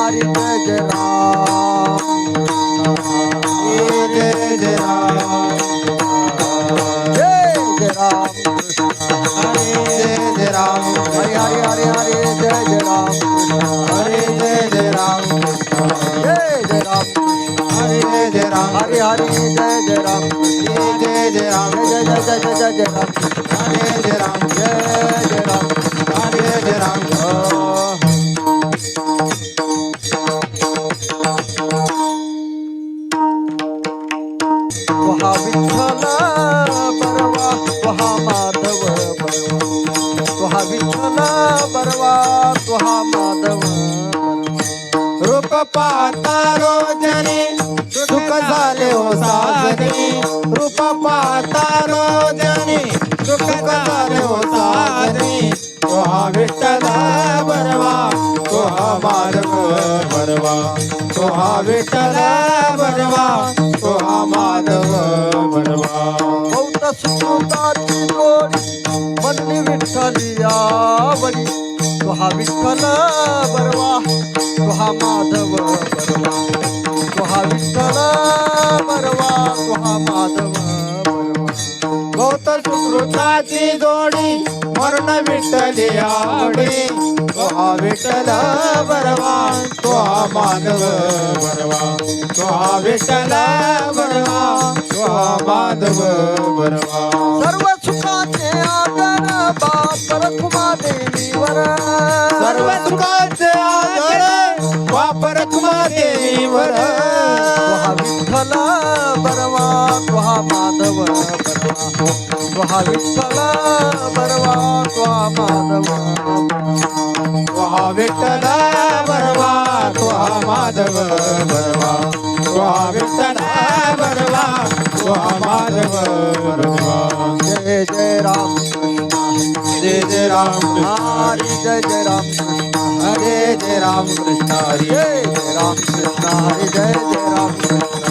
हरी जय जय राम जय जय राम जय जय राम जय जय राम हरे हरे हरे हरे जय जय राम हरे जय जय राम जय जय राम हरे जय जय राम हरे हरे जय जय राम जय जय राम जय जय जय जय जय जय राम हरे जय राम जय जय राम हरे जय राम वहा विठ्ठल बरवा वहा माधव बरवा वहा विठ्ठल बरवा वहा माधव रूप पाहता रोजनी सुख झाले हो साजनी रूप पाहता रोजनी सुख झाले हो साजनी तो हा विठ्ठल बरवा तो हा माधव बरवा तो हा विठ्ठल बरवा तो हा माधव बरवा बहुत सुकृताची जोडी म्हणली विठ्ठली आवडी तुहा विठ्ठल बरवा तुहा माधव बरवा तुहा विठ्ठल बरवा तुहा माधव बरवा गौत सुकृताची जोडी मरण विठ्ठली आवडी तो हा विठ्ठल बरवा तो हा माधव बरवा तो हा विठ्ठल बरवा तो हा माधव बरवा सर्व सुखाचे आदर बाप रखुमा देवीवर सर्व सुखाचे आदर वापर देवीवर तुहा विठ्ठल बरवा तुहा माधव बरवा तुहा विठ्ठल बरवा तुहा माधव तो हा विठ्ठल बरवा तो हा माधव बरवा तो हा विठ्ठल बरवा तो हा माधव बरवा जय जय राम जय जय राम हरी जय जय राम हरे जय राम कृष्ण हरे जय जय राम कृष्ण हरी जय जय राम कृष्ण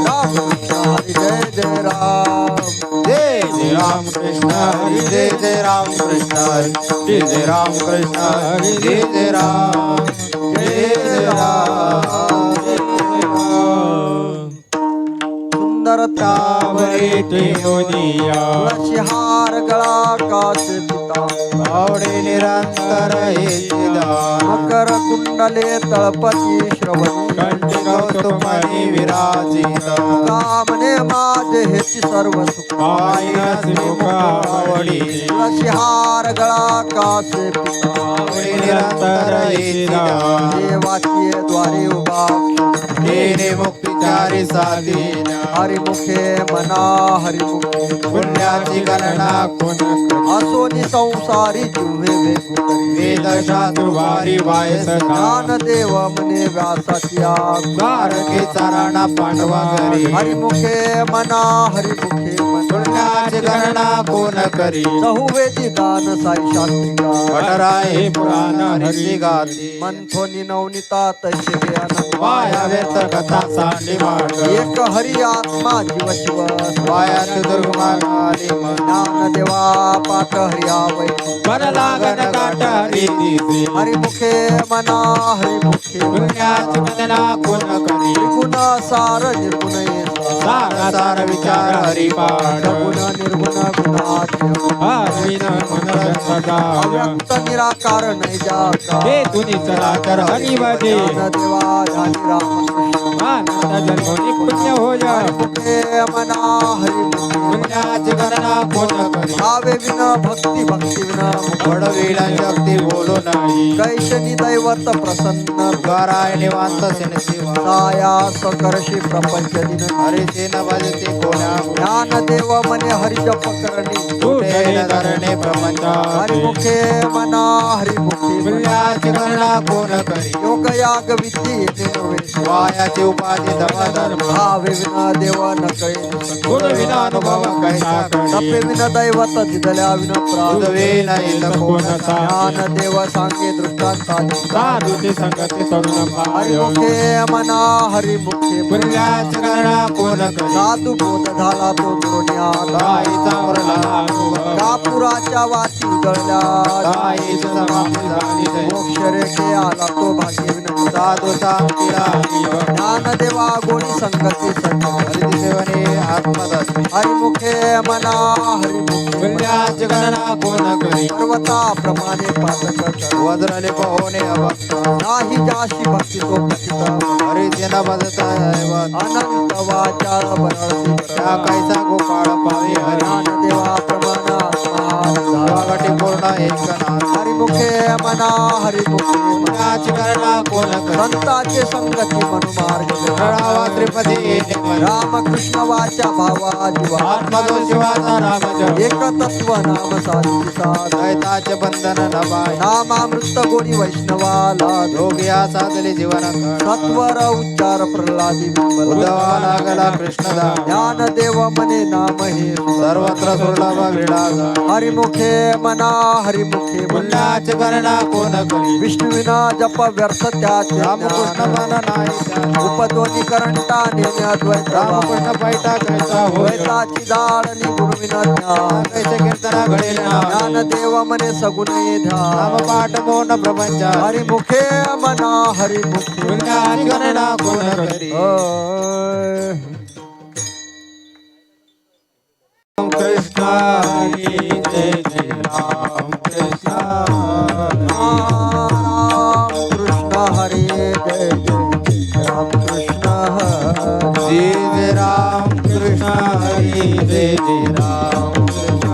राम कृष्ण हरी जय जय राम जय जय राम कृष्ण हरे जय जय राम कृष्ण हरे जय जय राम कृष्ण हरे जय जय राम जय जय राम जय जय राम सुंदरता तावरे ठेवनिया तुळशी हार गळा कास पिता आवडे निरंतर हे दान मकर कुंडले तळपती श्रवणी कंठी कौतुमाने विराजित कामने माझे हेची सर्व सुख पायस मुखावडी तुळशी हार गळा कास पिता आवडे निरंतर हे दान देवाची द्वारे उभा हेने मुक्तिचारी साधीन हरिमुखे मना हरिमुखे पुण्याची गणना कोण असोनी संसारी जिव्हे वेगुतरी वेदशास्त्र वारी वायस ज्ञानदेव मने व्यासाची आग द्वारके चारणा पांडवा घरी हरिमुखे मना हरिमुखे मन पुण्याची गणना कोण करी चहुवेदी गान साई शास्त्री गान पटराय पुराण हरी गाती मंथोनी नवनीता तैसे ज्ञान वाया व्यर्थ कथा सांडी मार्ग एक हरी आत्मा जीव शिव वाया दुर्गमाली मन ज्ञान देवा पाठ हरिया वै मन लागन काट हरी दिसे हरिमुखे मना हरिमुखे पुण्याची गणना कोण करी त्रिगुण सार निर्गुण येसा सारा सार विचार हरी पाठ सगुण निर्गुण गुणात्य हरिन मन सदा अव्यक्त निराकार नैजाकार हे तुनी चला तर हरिवादी ज्ञान देवा ध्यानी राम आनंद जन्मोनी पुण्य हो जा हरिमुखे मना हरिमुखे पुण्याची गणना कोण करी भावे विन भक्ती भक्ती विन घडविला शक्ती बोलो नाही कैशनी दैवत प्रसन्न गाराय निवांत सेन शिवा साया सकर्षी प्रपंच दिन हरिचे न भजते कोणा ज्ञान देव मने हरि जप करणी कुठे न धरणे प्रपंचा हरिमुखे मना हरिमुखे पुण्याची गणना कोण करी योग याग विद्ये नवे वायाची उपाधी धर्म भावे विन देव न कळे गुण विना अनुभव कैसा तपे करी विन दैवत दिदल्या विन प्राण उदवे नाही कोणता ज्ञान देव सांगे दृष्टांताची साधूची संगती तरुण पाय हरिमुखे मना हरिमुखे पुण्याची गणना कोण करी साधू बोध झाला तो दुर्ण्यात ताईचा उरला अनुभव कापुराच्या वाती उजळल्या ताईची समाप्ती झाली मोक्ष रेखे आला तो भाग्यविन साधू सांगतीला ज्ञानदेवा गोडी संगती सत्य हरिदिसेवने आत्मदस्मी हरिमुखे मना हरिमुखे पुण्याच गणना कोण करी पर्वता प्रमाणे पातक कर वज्रले पहोने अभक्त नाही जाशी भक्ती तो पतित हरिजन बदता अनंत वाचा बरळती त्या कैसा गोपाळ पावे हरी ज्ञानदेवा प्रमाणा गावटी पूर्ण एकनाथ हरिमुखे मना हरिमुखे पुण्याच गणना कोण करी संताचे संगती मनुमार्ग प्रणावा त्रिपदी रामकृष्ण वाचा भावा जीवा आत्मदो शिवाचा नाम जप एक तत्व नाम साधी साध दैताचे बंधन नबाय नामामृत गोडी वैष्णवाला योगिया साधले जीवन सत्वर उच्चार प्रल्हादी विमल उद्धवा लागला कृष्णदा ज्ञान देव मने नाम हे सर्वत्र सुलभ विडाग हरिमुखे मना हरिमुखे पुण्याच गणना कोण करी विष्णुविना जप व्यर्थ त्याचे रामकृष्ण ज्ञान. मन नाही उपद्वनी करंटा नेणे अद्वैत रामकृष्ण पैठा कैसा होय द्वैताची दाळणी गुरुविना ज्ञान कैसे कीर्तना घडेल ज्ञान देव मने सगुणे ध्यान नाम पाठ मौन प्रपंच हरिमुखे मना हरिमुखे पुण्याच गणना कोण करी कृष्ण हरी जय जय राम कृष्ण राम कृष्ण हरे जय जय राम कृष्ण हरे जय जय राम कृष्ण हरी जय जय राम कृष्ण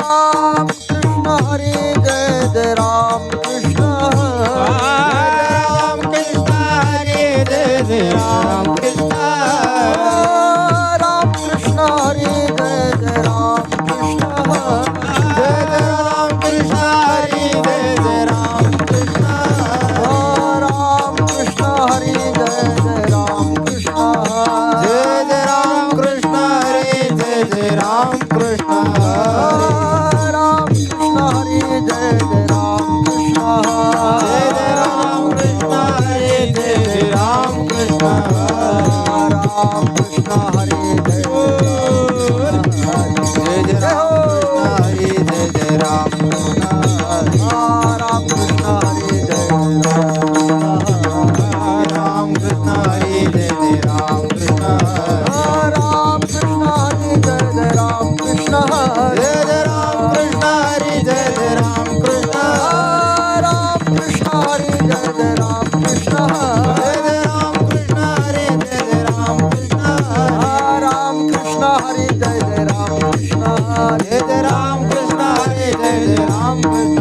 राम कृष्ण हरे जय जय राम कृष्ण राम कृष्ण हरी जय जय राम कृष्ण राम कृष्ण हरे जय जय राम कृष्ण जय जय राम कृष्ण हरी जय जय राम कृष्ण राम कृष्ण हरे जय जय राम कृष्ण जय जय राम कृष्ण हरी जय जय राम कृष्ण राम कृष्ण हरे जय जय राम कृष्ण जय जय राम कृष्ण हरी जय जय राम कृष्ण राम कृष्ण हरे जय जय जय राम कृष्ण हरी जय जय राम कृष्ण राम कृष्ण हरे जय राम कृष्ण हरी जय जय राम कृष्ण राम कृष्ण हरे जय जय राम कृष्ण जय जय राम कृष्ण हरी जय जय राम कृष्ण राम कृष्ण हरे जय जय राम कृष्ण जय जय राम कृष्ण हरी जय जय राम कृष्ण राम कृष्ण हरे जय जय राम कृष्ण जय जय राम कृष्ण हरी जय जय राम कृष्ण